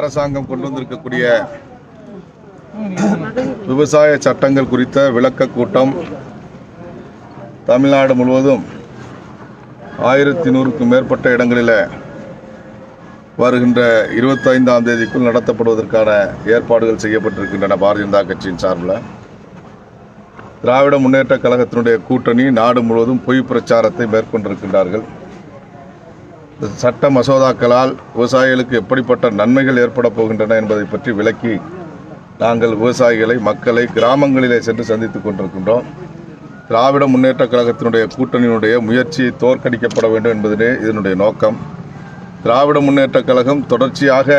அரசாங்கம் கொண்டு வந்திருக்கக்கூடிய விவசாய சட்டங்கள் குறித்த விளக்க கூட்டம் தமிழ்நாடு முழுவதும் 1100க்கும் மேற்பட்ட இடங்களில் வருகின்ற 25ஆம் தேதிக்குள் நடத்தப்படுவதற்கான ஏற்பாடுகள் செய்யப்பட்டிருக்கின்றன. பாரதிய ஜனதா கட்சியின் சார்பில் திராவிட முன்னேற்ற கழகத்தினுடைய கூட்டணி நாடு முழுவதும் பொய் பிரச்சாரத்தை மேற்கொண்டிருக்கின்றார்கள். சட்ட மசோதாக்களால் விவசாயிகளுக்கு எப்படிப்பட்ட நன்மைகள் ஏற்பட போகின்றன என்பதை பற்றி விளக்கி நாங்கள் விவசாயிகளை, மக்களை கிராமங்களிலே சென்று சந்தித்துக் கொண்டிருக்கின்றோம். திராவிட முன்னேற்ற கழகத்தினுடைய கூட்டணியினுடைய முயற்சியை தோற்கடிக்கப்பட வேண்டும் என்பதே இதனுடைய நோக்கம். திராவிட முன்னேற்ற கழகம் தொடர்ச்சியாக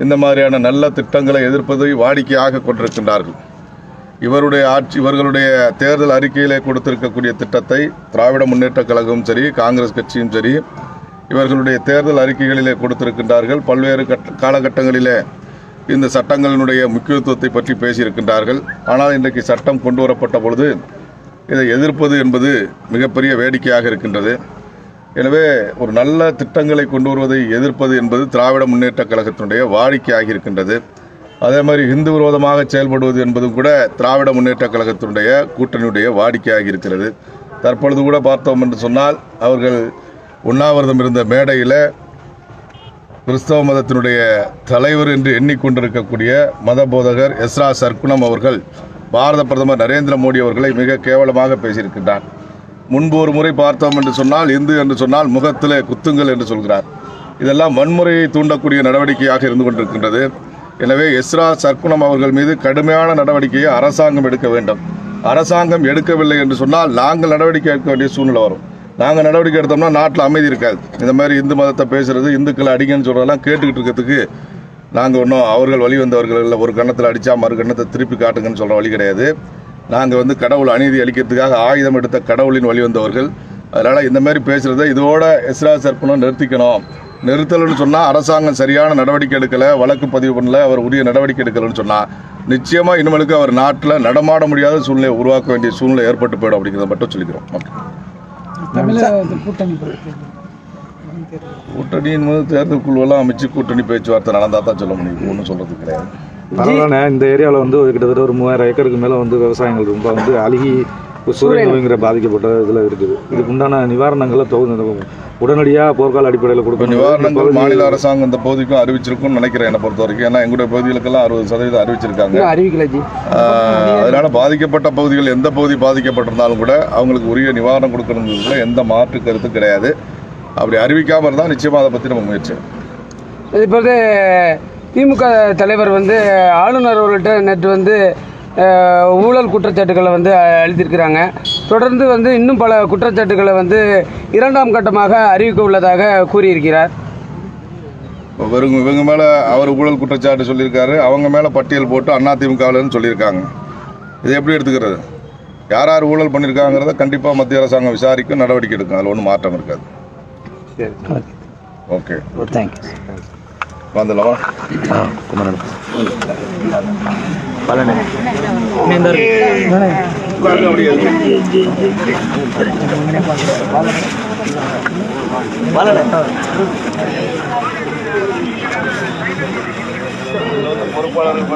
இந்த மாதிரியான நல்ல திட்டங்களை எதிர்ப்பதை வாடிக்கையாக கொண்டிருக்கின்றார்கள். இவர்களுடைய தேர்தல் அறிக்கையிலே கொடுத்திருக்கக்கூடிய திட்டத்தை திராவிட முன்னேற்ற கழகமும் சரி, காங்கிரஸ் கட்சியும் சரி இவர்களுடைய தேர்தல் அறிக்கைகளிலே கொடுத்திருக்கின்றார்கள். பல்வேறு காலகட்டங்களிலே இந்த சட்டங்களினுடைய முக்கியத்துவத்தை பற்றி பேசியிருக்கின்றார்கள். ஆனால் இன்றைக்கு சட்டம் கொண்டு வரப்பட்ட பொழுது இதை எதிர்ப்பது என்பது மிகப்பெரிய வேடிக்கையாக இருக்கின்றது. எனவே ஒரு நல்ல திட்டங்களை கொண்டு வருவதை எதிர்ப்பது என்பது திராவிட முன்னேற்ற கழகத்தினுடைய வாடிக்கையாக இருக்கின்றது. அதே மாதிரி இந்து விரோதமாக செயல்படுவது என்பதும் கூட திராவிட முன்னேற்ற கழகத்தினுடைய கூட்டணியுடைய வாடிக்கையாக இருக்கிறது. தற்பொழுது கூட பார்த்தோம் என்று சொன்னால் அவர்கள் உண்ணாவிரதம் இருந்த மேடையில் கிறிஸ்தவ மதத்தினுடைய தலைவர் என்று எண்ணிக்கொண்டிருக்கக்கூடிய மத போதகர் எஸ்ரா சர்க்குணம் அவர்கள் பாரத பிரதமர் நரேந்திர மோடி அவர்களை மிக கேவலமாக பேசியிருக்கின்றார். முன்பு ஒரு முறை பார்த்தோம் என்று சொன்னால் இந்து என்று சொன்னால் முகத்திலே குத்துங்கள் என்று சொல்கிறார். இதெல்லாம் வன்முறையை தூண்டக்கூடிய நடவடிக்கையாக இருந்து கொண்டிருக்கின்றது. எனவே எஸ்ரா சர்க்குணம் அவர்கள் மீது கடுமையான நடவடிக்கையை அரசாங்கம் எடுக்க வேண்டும். அரசாங்கம் எடுக்கவில்லை என்று சொன்னால் நாங்கள் நடவடிக்கை எடுக்க வேண்டிய சூழ்நிலை வரும். நாங்கள் நடவடிக்கை எடுத்தோம்னா நாட்டில் அமைதி இருக்காது. இந்த மாதிரி இந்து மதத்தை பேசுறது, இந்துக்களை அடிங்கன்னு சொல்கிறதெல்லாம் கேட்டுக்கிட்டு இருக்கிறதுக்கு நாங்கள் ஒன்றும் அவர்கள் வழி வந்தவர்கள் இல்லை. ஒரு கண்ணத்தில் அடித்தா மறு கண்ணத்தை திருப்பி காட்டுங்கன்னு சொல்கிற வழி கிடையாது. நாங்கள் கடவுள் அநீதி அளிக்கிறதுக்காக ஆயுதம் எடுத்த கடவுளின் வழி வந்தவர்கள். அதனால் இந்த மாதிரி பேசுகிறத இதோட எஸ்ரா சர்க்குணம் நிறுத்திக்கணும். நிறுத்தலைன்னு சொன்னால் அரசாங்கம் சரியான நடவடிக்கை எடுக்கலை, வழக்கு பதிவு பண்ணல, அவர் உரிய நடவடிக்கை எடுக்கலைன்னு சொன்னால் நிச்சயமாக இனிமேலுக்கு அவர் நாட்டில் நடமாட முடியாத சூழ்நிலையை உருவாக்க வேண்டிய சூழ்நிலை ஏற்பட்டு போயிடும் அப்படிங்கிறத மட்டும் சொல்லிக்கிறோம். கூட்டணியின் போது தேர்தல் குழுவெல்லாம் அமைச்சு கூட்டணி பேச்சுவார்த்தை நடந்தால் தான் சொல்ல முடியும். ஒன்றும் சொல்கிறது கிடையாது. பரவாயில்ல, இந்த ஏரியாவில் கிட்டத்தட்ட ஒரு 3000 ஏக்கருக்கு மேலே விவசாயங்கள் ரொம்ப அழுகி சூரிய நோய்ங்கிற பாதிக்கப்பட்ட இதில் இருக்குது. இதுக்கு உண்டான நிவாரணங்களை உடனடியாக போர்க்கால அடிப்படையில் கொடுக்கும். நிவாரணங்கள் மாநில அரசாங்கம் இந்த பகுதிக்கும் அறிவிச்சிருக்கும்னு நினைக்கிறேன் என்னை பொறுத்த வரைக்கும். ஏன்னா எங்களுடைய பகுதிகளுக்கெல்லாம் 60% அறிவிச்சிருக்காங்க. அதனால பாதிக்கப்பட்ட பகுதிகள் எந்த பகுதி பாதிக்கப்பட்டிருந்தாலும் கூட அவங்களுக்கு உரிய நிவாரணம் கொடுக்கணுங்கிறதுல எந்த மாற்று கருத்து கிடையாது. அப்படி அறிவிக்காமல் இருந்தால் நிச்சயமாக அதை பற்றி நம்ம முயற்சி. இப்போது திமுக தலைவர் ஆளுநர் அவர்கள்ட்ட நேற்று ஊழல் குற்றச்சாட்டுகளை அளித்திருக்கிறாங்க. தொடர்ந்து இன்னும் பல குற்றச்சாட்டுகளை இரண்டாம் கட்டமாக அறிவிக்க உள்ளதாக கூறியிருக்கிறார். இவங்க மேலே அவர் ஊழல் குற்றச்சாட்டு சொல்லியிருக்காரு. அவங்க மேலே பட்டியல் போட்டு அதிமுகவில்னு சொல்லியிருக்காங்க. இதை எப்படி எடுத்துக்கிறது? யார் யார் ஊழல் பண்ணியிருக்காங்கிறத கண்டிப்பாக மத்திய அரசாங்கம் விசாரிக்கும், நடவடிக்கை எடுக்கும். அதில் ஒன்றும் மாற்றம் இருக்காது. Okay, thank you. வந்துடலாமா? பொறுப்பாளர்கள்